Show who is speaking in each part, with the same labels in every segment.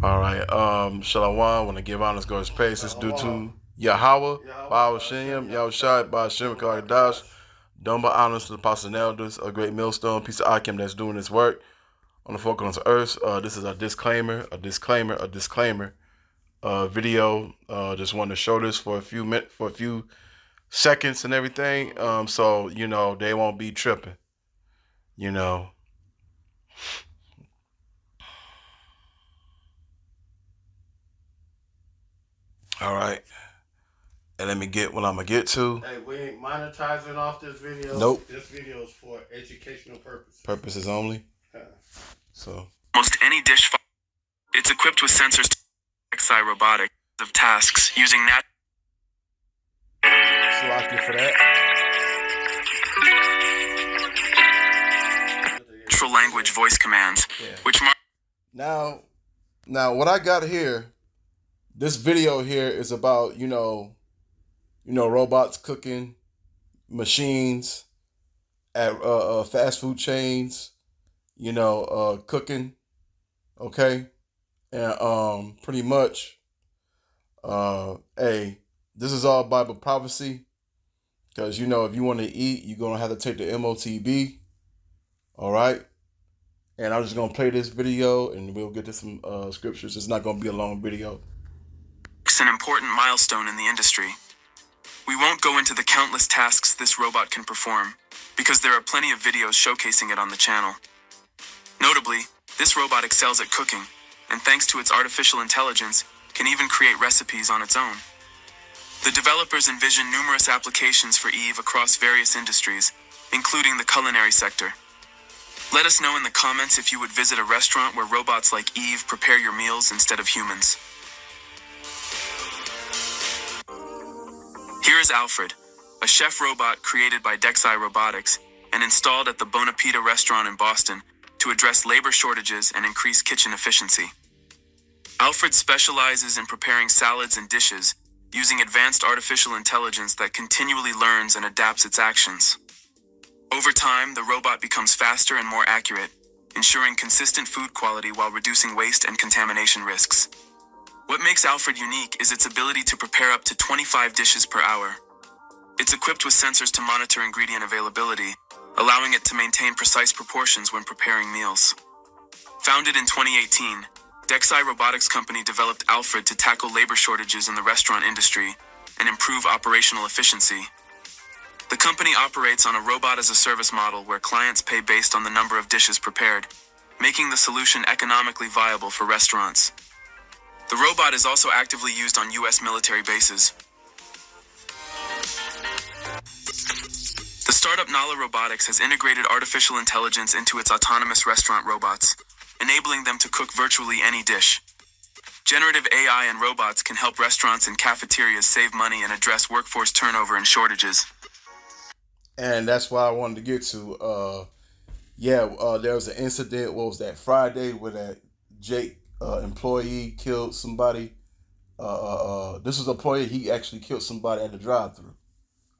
Speaker 1: All right. Shalom. Want to give honors, go his pace. It's due to Yahweh, Baal Shem, Yahushai, Baal Shem, Kaladash. Dumba honors to the apostles and elders, a great millstone, piece of Akim that's doing this work on the four corners of earth. This is a disclaimer video. Just wanted to show this for a few seconds and everything. So they won't be tripping. You know. All right. And let me get what I'm gonna get to.
Speaker 2: Hey, we ain't monetizing off this video.
Speaker 1: Nope.
Speaker 2: This video is for educational purposes.
Speaker 1: Purposes only. So.
Speaker 3: Almost any dish. It's equipped with sensors to XI robotics of tasks using
Speaker 1: Slocky for that.
Speaker 3: natural language voice commands, which
Speaker 1: Now what I got here, this video here is about, robots cooking, machines at fast food chains, cooking, okay? And pretty much, this is all Bible prophecy, because, if you want to eat, you're going to have to take the MOTB, all right? And I'm just going to play this video, and we'll get to some scriptures. It's not going to be a long video.
Speaker 3: It's an important milestone in the industry. We won't go into the countless tasks this robot can perform, because there are plenty of videos showcasing it on the channel. Notably, this robot excels at cooking, and thanks to its artificial intelligence, can even create recipes on its own. The developers envision numerous applications for Eve across various industries, including the culinary sector. Let us know in the comments if you would visit a restaurant where robots like Eve prepare your meals instead of humans. Here is Alfred, a chef robot created by Dexi Robotics and installed at the Bonapita restaurant in Boston to address labor shortages and increase kitchen efficiency. Alfred specializes in preparing salads and dishes using advanced artificial intelligence that continually learns and adapts its actions. Over time, the robot becomes faster and more accurate, ensuring consistent food quality while reducing waste and contamination risks. What makes Alfred unique is its ability to prepare up to 25 dishes per hour. It's equipped with sensors to monitor ingredient availability, allowing it to maintain precise proportions when preparing meals. Founded in 2018, Dexi Robotics Company developed Alfred to tackle labor shortages in the restaurant industry and improve operational efficiency. The company operates on a robot-as-a-service model where clients pay based on the number of dishes prepared, making the solution economically viable for restaurants. The robot is also actively used on U.S. military bases. The startup Nala Robotics has integrated artificial intelligence into its autonomous restaurant robots, enabling them to cook virtually any dish. Generative AI and robots can help restaurants and cafeterias save money and address workforce turnover and shortages.
Speaker 1: And that's why I wanted to get to. There was an incident. What was that, Friday, where that Jake employee killed somebody. This was an employee. He actually killed somebody at the drive-thru.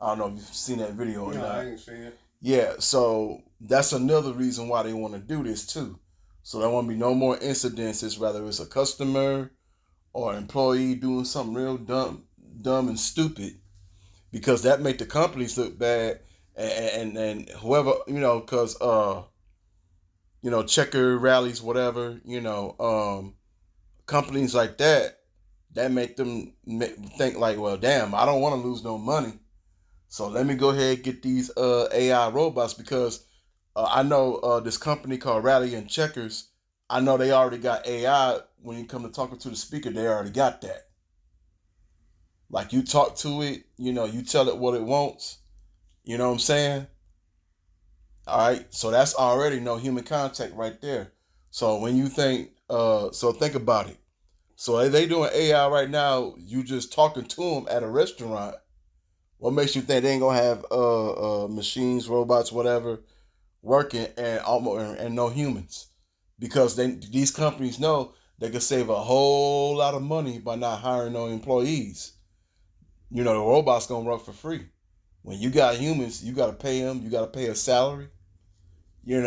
Speaker 1: I don't know if you've seen that video or not.
Speaker 2: No, I ain't seen it.
Speaker 1: Yeah, so that's another reason why they want to do this too. So there won't be no more incidences, whether it's a customer or an employee doing something real dumb and stupid, because that make the companies look bad. And whoever, because, checker rallies, whatever, companies like that make them think like, well, damn, I don't want to lose no money. So let me go ahead and get these AI robots, because I know this company called Rally and Checkers, I know they already got AI. When you come to talking to the speaker, they already got that. Like, you talk to it, you tell it what it wants. You know what I'm saying? All right. So that's already no human contact right there. So when you think, think about it. So they doing AI right now, you just talking to them at a restaurant. What makes you think they ain't gonna have machines, robots, whatever, working and no humans? Because these companies know they can save a whole lot of money by not hiring no employees. The robot's gonna work for free. When you got humans, you got to pay them. You got to pay a salary. You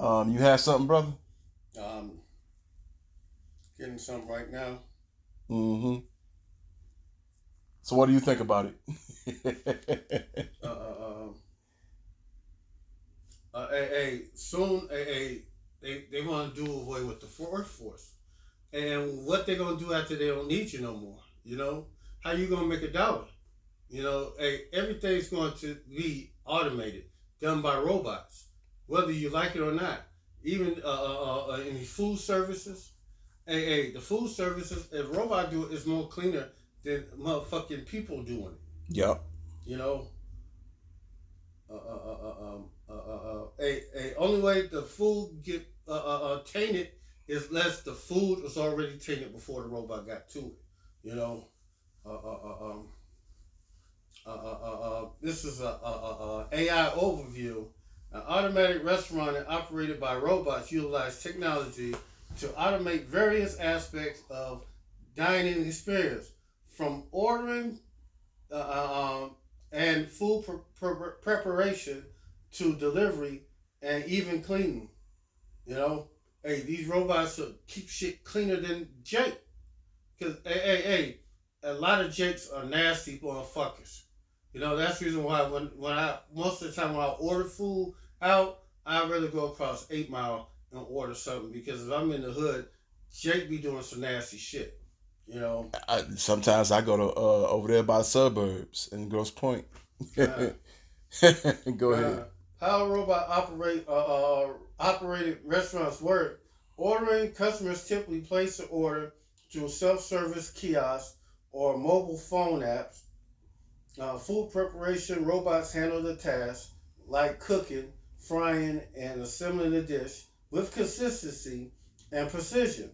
Speaker 1: had something, brother?
Speaker 2: getting something right now.
Speaker 1: Mm-hmm. So what do you think about it?
Speaker 2: Soon, they want to do away with the workforce. And what they're going to do after they don't need you no more? You know? How you going to make $1? You know, everything's going to be automated, done by robots, whether you like it or not. Even in the food services, the food services, if robot do it, it's more cleaner than motherfucking people doing it.
Speaker 1: Yep.
Speaker 2: You know. Only way the food get tainted is less the food was already tainted before the robot got to it. You know. This is a AI overview. An automatic restaurant operated by robots utilize technology to automate various aspects of dining experience, from ordering and food preparation to delivery and even cleaning. You know, these robots will keep shit cleaner than Jake. Because, a lot of Jakes are nasty motherfuckers. You know, that's the reason why when I most of the time when I order food out, I'd rather go across 8 Mile and order something, because if I'm in the hood, Jake be doing some nasty shit. You know.
Speaker 1: Sometimes I go to over there by the suburbs in Grosse Pointe. Go ahead.
Speaker 2: How robot operated restaurants work. Ordering, customers typically place an order through self-service kiosks or mobile phone apps. Food preparation, robots handle the tasks like cooking, frying, and assembling the dish with consistency and precision.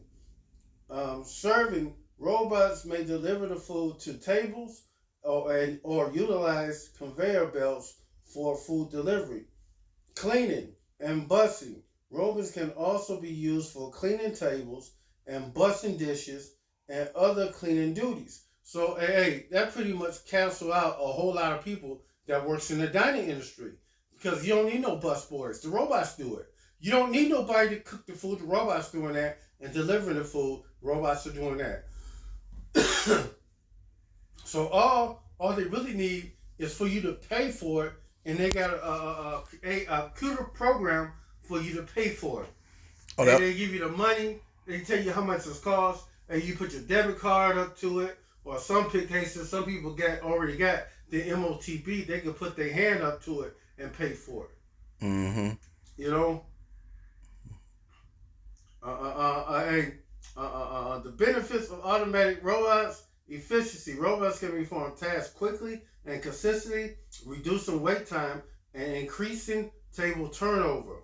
Speaker 2: Serving, robots may deliver the food to tables or utilize conveyor belts for food delivery. Cleaning and busing, robots can also be used for cleaning tables and busing dishes and other cleaning duties. So, that pretty much cancel out a whole lot of people that works in the dining industry, because you don't need no bus boys. The robots do it. You don't need nobody to cook the food. The robots doing that, and delivering the food. Robots are doing that. So all they really need is for you to pay for it, and they got a computer program for you to pay for it. And they give you the money. They tell you how much it costs, and you put your debit card up to it. Or some cases, some people already got the MOTB. They can put their hand up to it and pay for it.
Speaker 1: Mm-hmm.
Speaker 2: You know. The benefits of automatic robots: efficiency. Robots can perform tasks quickly and consistently, reducing wait time and increasing table turnover.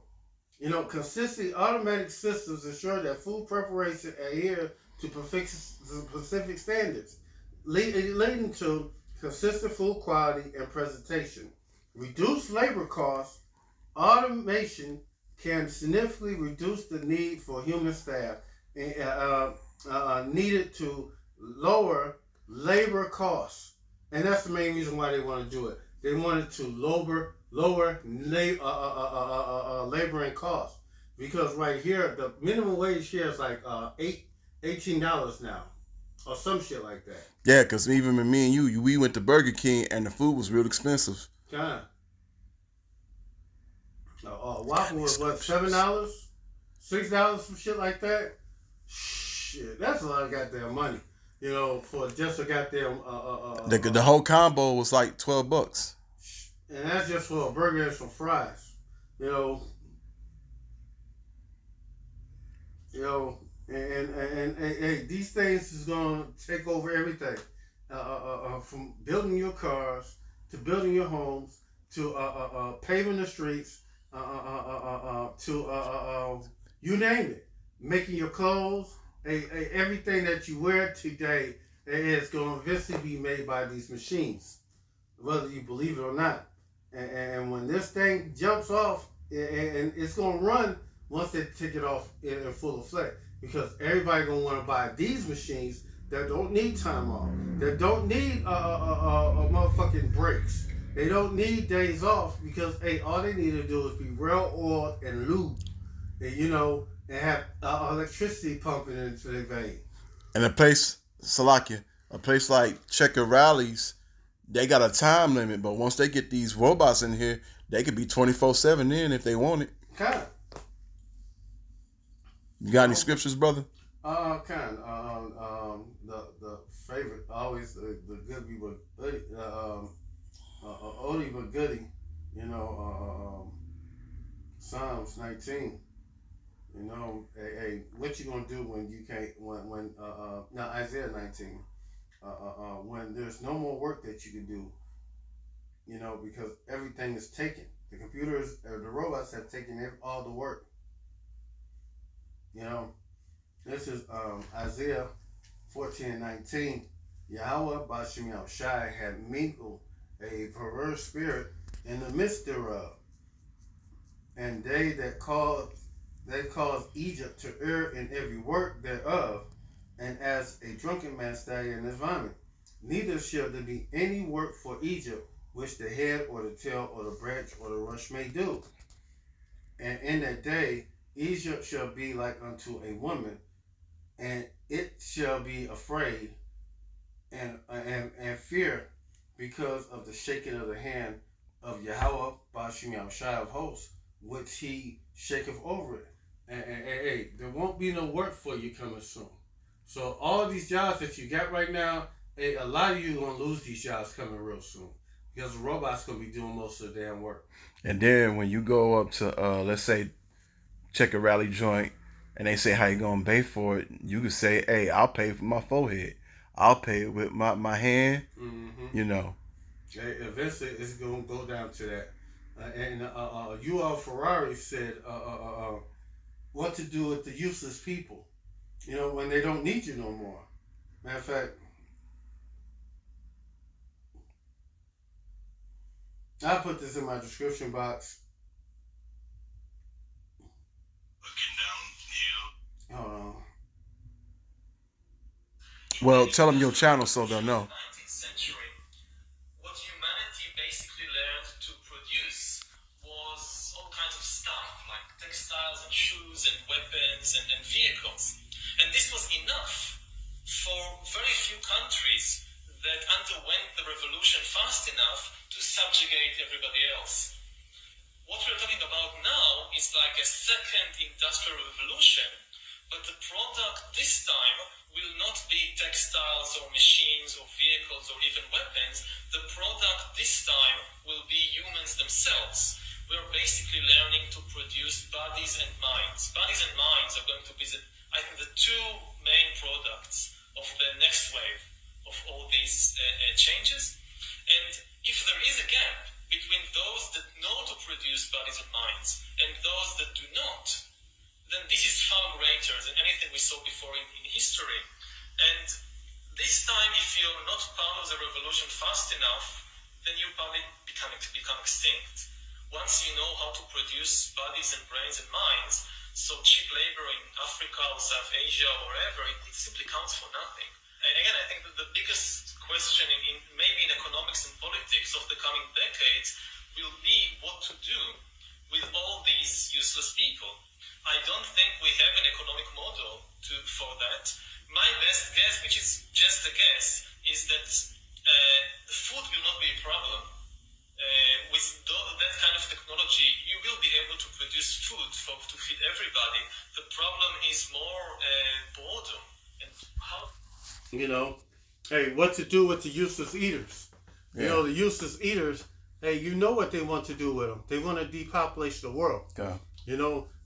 Speaker 2: You know, consistent automatic systems ensure that food preparation adhere to specific standards, leading to consistent food quality and presentation. Reduce labor costs. Automation can significantly reduce the need for human staff needed to lower labor costs. And that's the main reason why they want to do it. They wanted to lower laboring costs. Because right here, the minimum wage here is like $18 now. Or some shit like that.
Speaker 1: Yeah, because even with me and you, we went to Burger King and the food was real expensive.
Speaker 2: Kind of. Waffle was what, $7? $6? Some shit like that? Shit, that's a lot of goddamn money. You know, for just a goddamn...
Speaker 1: the whole combo was like $12.
Speaker 2: And that's just for a burger and some fries. You know... And these things is gonna take over everything, from building your cars to building your homes to paving the streets, to you name it, making your clothes. Everything that you wear today is gonna eventually be made by these machines, whether you believe it or not. And when this thing jumps off, and it's gonna run. Once they take it off in full effect, because everybody gonna want to buy these machines that don't need time off, that don't need motherfucking breaks, they don't need days off, because all they need to do is be well oiled and lubed. and and have electricity pumping into their vein.
Speaker 1: And a place like Checker Rallies, they got a time limit, but once they get these robots in here, they could be 24/7 in if they want it.
Speaker 2: Kind.
Speaker 1: You got any scriptures, brother?
Speaker 2: Kind. The favorite, always the goodie but oldie but goodie. Psalms 19. Hey, what you gonna do when you can't? Now Isaiah 19. When there's no more work that you can do, because everything is taken. The computers or the robots have taken all the work. This is Isaiah 14:19. Yahweh Bashim Yahushai had mingled a perverse spirit in the midst thereof, and they caused Egypt to err in every work thereof, and as a drunken man stagger in his vomit. Neither shall there be any work for Egypt which the head or the tail or the branch or the rush may do. And in that day Egypt shall be like unto a woman, and it shall be afraid and fear because of the shaking of the hand of Yahweh Bashim Yahushai of hosts, which he shaketh over it. And there won't be no work for you coming soon. So all these jobs that you got right now, a lot of you are gonna lose these jobs coming real soon, because the robots gonna be doing most of the damn work.
Speaker 1: And then when you go up to let's say check a rally joint and they say how you gonna pay for it, you could say, hey, I'll pay for my forehead. I'll pay it with my hand.
Speaker 2: Eventually it's gonna go down to that. UL Ferrari said what to do with the useless people, when they don't need you no more. Matter of fact, I'll put this in my description box. Hold on.
Speaker 1: Well, tell them your channel so they'll know.
Speaker 3: 19th century, what humanity basically learned to produce was all kinds of stuff like textiles and shoes and weapons and vehicles. And this was enough for very few countries that underwent the revolution fast enough to subjugate everybody else. What we're talking about now is like a second industrial revolution, but the product this time will not be textiles or machines or vehicles or even weapons. The product this time will be humans themselves. We're basically learning to produce bodies and minds. Bodies and minds are going to be, I think, the two main products of the next wave of all these changes. And if there is a gap between those that know to produce bodies and minds and those that do not, then this is far greater than anything we saw before in history. And this time, if you're not part of the revolution fast enough, then you probably become extinct. Once you know how to produce bodies and brains and minds, so cheap labor in Africa or South Asia or wherever, it simply counts for nothing. And again, I think that the biggest question maybe in economics and politics of the coming decades will be what to do with all these useless people. I don't think we have an economic model for that. My best guess, which is just a guess, is that the food will not be a problem. With that kind of technology, you will be able to produce food to feed everybody. The problem is more boredom. And how...
Speaker 2: Hey, what to do with the useless eaters? The useless eaters, hey, you know what they want to do with them. They want to depopulate the world.
Speaker 1: Yeah.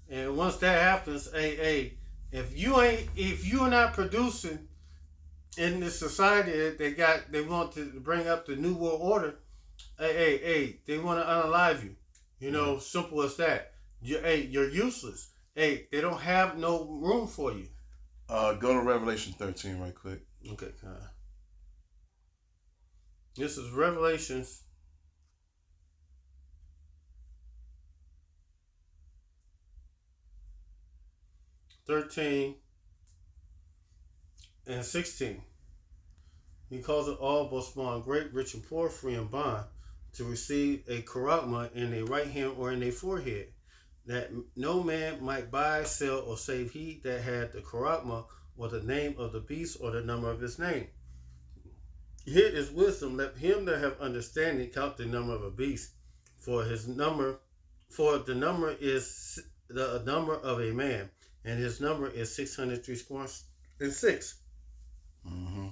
Speaker 2: And once that happens, hey, if you're not producing in this society, they want to bring up the New World Order. Hey, they want to unalive you. Simple as that. You're useless. Hey, they don't have no room for you.
Speaker 1: Go to Revelation 13 right quick.
Speaker 2: Okay, this is Revelations 13 and 16. He calls it all, both small and great, rich and poor, free and bond, to receive a charagma in their right hand or in their forehead, that no man might buy, sell, or save he that had the charagma, or the name of the beast, or the number of his name. Here is wisdom. Let him that have understanding count the number of a beast, for the number is the number of a man, and his number is 636.
Speaker 1: Mm-hmm.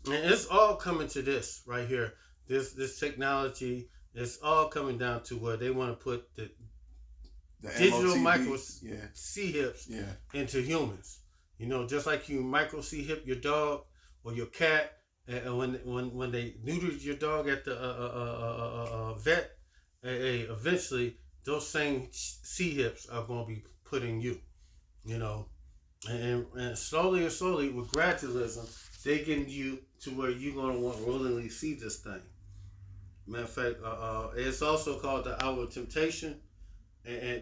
Speaker 2: And it's all coming to this right here. This technology is all coming down to where they want to put the digital
Speaker 1: MOTV,
Speaker 2: micro C-hips into humans. You know, just like you micro C-hip your dog or your cat, and when they neutered your dog at the vet, eventually those same C-hips are going to be put in you. You know, and slowly and slowly with gradualism, they get you to where you're going to want to willingly see this thing. Matter of fact, it's also called the hour of temptation.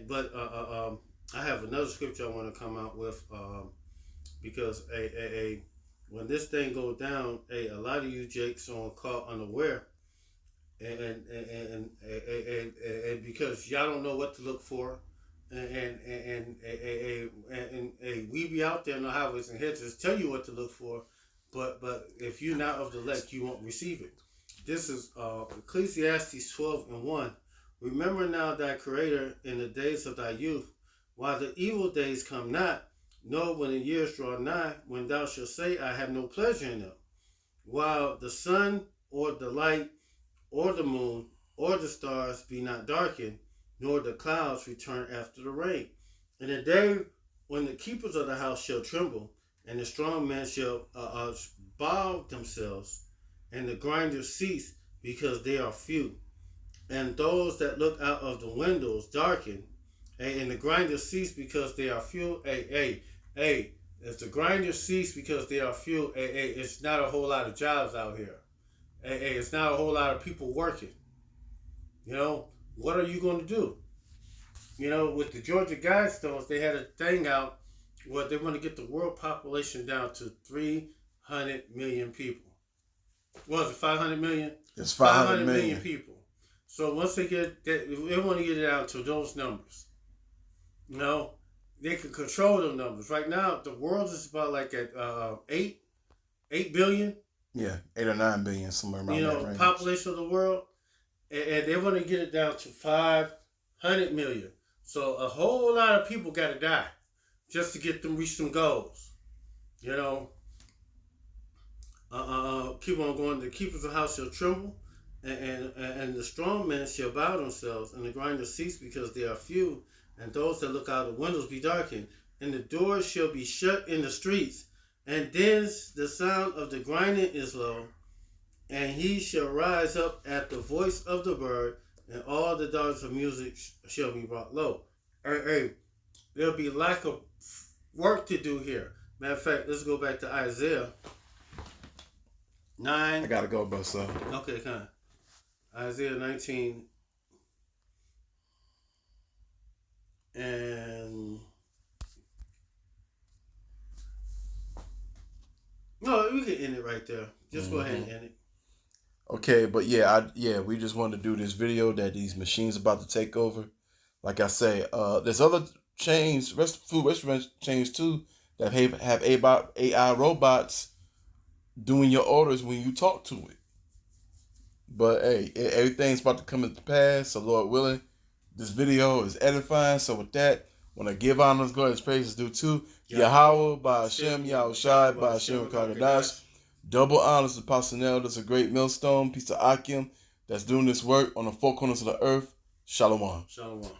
Speaker 2: But I have another scripture I want to come out with because when this thing goes down, a lot of you jakes are caught unaware, and because y'all don't know what to look for, and we be out there in the highways and hedges tell you what to look for, but if you're not of the elect, you won't receive it. This is Ecclesiastes 12:1. Remember now thy Creator in the days of thy youth, while the evil days come not, nor when the years draw nigh, when thou shalt say, I have no pleasure in them. While the sun or the light or the moon or the stars be not darkened, nor the clouds return after the rain. In the day when the keepers of the house shall tremble, and the strong men shall bow themselves, and the grinders cease because they are few. And those that look out of the windows darken, and the grinders cease because they are few. If the grinders cease because they are few, it's not a whole lot of jobs out here. It's not a whole lot of people working. You know, what are you going to do? You know, with the Georgia Guidestones, they had a thing out where they want to get the world population down to 300 million people. What was it, 500 million?
Speaker 1: It's 500
Speaker 2: million people. So once they get that, they want to get it down to those numbers. You know, they can control those numbers. Right now, the world is about like at 8 billion.
Speaker 1: Yeah, 8 or 9 billion, somewhere around that range.
Speaker 2: Population of the world, and they want to get it down to 500 million. So a whole lot of people got to die just to get them reach some goals. You know, keep on going. The keepers of the house shall tremble. And the strong men shall bow themselves, and the grinders cease because they are few, and those that look out of the windows be darkened, and the doors shall be shut in the streets, and then the sound of the grinding is low, and he shall rise up at the voice of the bird, and all the daughters of music shall be brought low. There'll be lack of work to do here. Matter of fact, let's go back to Isaiah 9.
Speaker 1: I gotta go, bro. So
Speaker 2: Okay, come on. Isaiah 19 and no, we can end it right there. Just go ahead and end it.
Speaker 1: Okay, but we just wanted to do this video that these machines about to take over. Like I say, there's other chains, food restaurant chains too, that have AI robots doing your orders when you talk to it. But hey, everything's about to come into pass, so Lord willing, this video is edifying. So with that, when I give honors, glory, and praises due to Yahweh, by Hashem, Yahushai, by Hashem, Kagadash. Double honors to Apostle Nell, that's a great millstone, piece of Akim, that's doing this work on the four corners of the earth. Shalom.
Speaker 2: Shalom.